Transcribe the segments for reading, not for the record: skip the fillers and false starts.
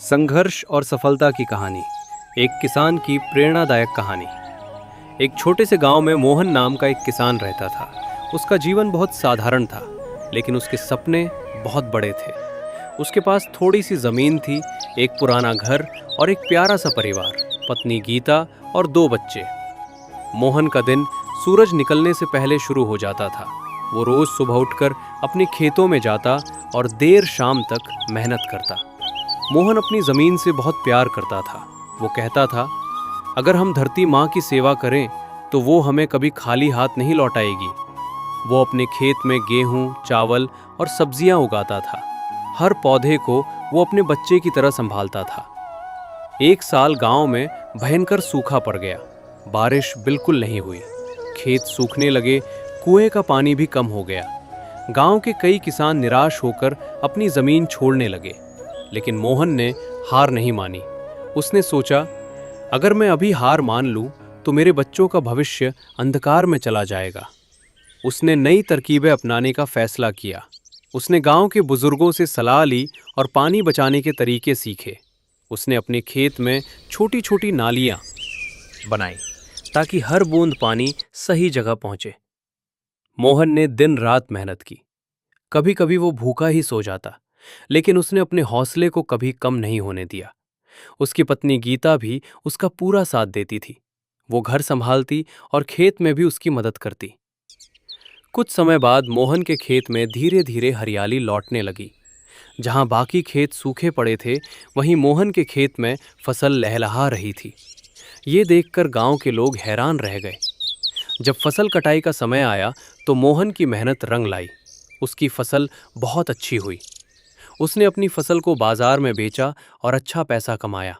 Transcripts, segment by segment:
संघर्ष और सफलता की कहानी। एक किसान की प्रेरणादायक कहानी। एक छोटे से गांव में मोहन नाम का एक किसान रहता था। उसका जीवन बहुत साधारण था, लेकिन उसके सपने बहुत बड़े थे। उसके पास थोड़ी सी जमीन थी, एक पुराना घर और एक प्यारा सा परिवार, पत्नी गीता और 2 बच्चे। मोहन का दिन सूरज निकलने से पहले शुरू हो जाता था। वो रोज सुबह उठकर अपने खेतों में जाता और देर शाम तक मेहनत करता। मोहन अपनी जमीन से बहुत प्यार करता था। वो कहता था, अगर हम धरती माँ की सेवा करें तो वो हमें कभी खाली हाथ नहीं लौटाएगी। वो अपने खेत में गेहूं, चावल और सब्जियां उगाता था। हर पौधे को वो अपने बच्चे की तरह संभालता था। एक साल गांव में भयंकर सूखा पड़ गया। बारिश बिल्कुल नहीं हुई। खेत सूखने लगे, कुएं का पानी भी कम हो गया। गांव के कई किसान निराश होकर अपनी जमीन छोड़ने लगे, लेकिन मोहन ने हार नहीं मानी। उसने सोचा, अगर मैं अभी हार मान लूं तो मेरे बच्चों का भविष्य अंधकार में चला जाएगा। उसने नई तरकीबें अपनाने का फैसला किया। उसने गांव के बुजुर्गों से सलाह ली और पानी बचाने के तरीके सीखे। उसने अपने खेत में छोटी छोटी नालियां बनाई ताकि हर बूंद पानी सही जगह पहुंचे। मोहन ने दिन रात मेहनत की। कभी कभी वो भूखा ही सो जाता, लेकिन उसने अपने हौसले को कभी कम नहीं होने दिया। उसकी पत्नी गीता भी उसका पूरा साथ देती थी। वो घर संभालती और खेत में भी उसकी मदद करती। कुछ समय बाद मोहन के खेत में धीरे धीरे हरियाली लौटने लगी। जहां बाकी खेत सूखे पड़े थे, वहीं मोहन के खेत में फसल लहलहा रही थी। ये देखकर गांव के लोग हैरान रह गए। जब फसल कटाई का समय आया तो मोहन की मेहनत रंग लाई। उसकी फसल बहुत अच्छी हुई। उसने अपनी फसल को बाजार में बेचा और अच्छा पैसा कमाया।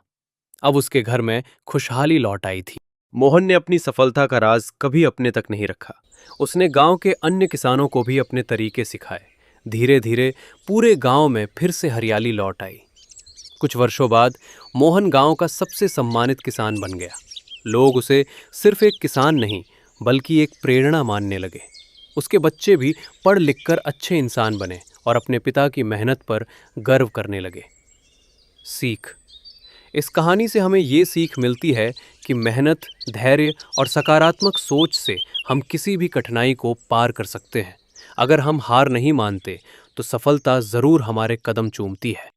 अब उसके घर में खुशहाली लौट आई थी। मोहन ने अपनी सफलता का राज कभी अपने तक नहीं रखा। उसने गांव के अन्य किसानों को भी अपने तरीके सिखाए। धीरे धीरे पूरे गांव में फिर से हरियाली लौट आई। कुछ वर्षों बाद मोहन गांव का सबसे सम्मानित किसान बन गया। लोग उसे सिर्फ एक किसान नहीं, बल्कि एक प्रेरणा मानने लगे। उसके बच्चे भी पढ़ लिखकर अच्छे इंसान बने और अपने पिता की मेहनत पर गर्व करने लगे। सीख। इस कहानी से हमें ये सीख मिलती है कि मेहनत, धैर्य और सकारात्मक सोच से हम किसी भी कठिनाई को पार कर सकते हैं। अगर हम हार नहीं मानते तो सफलता ज़रूर हमारे कदम चूमती है।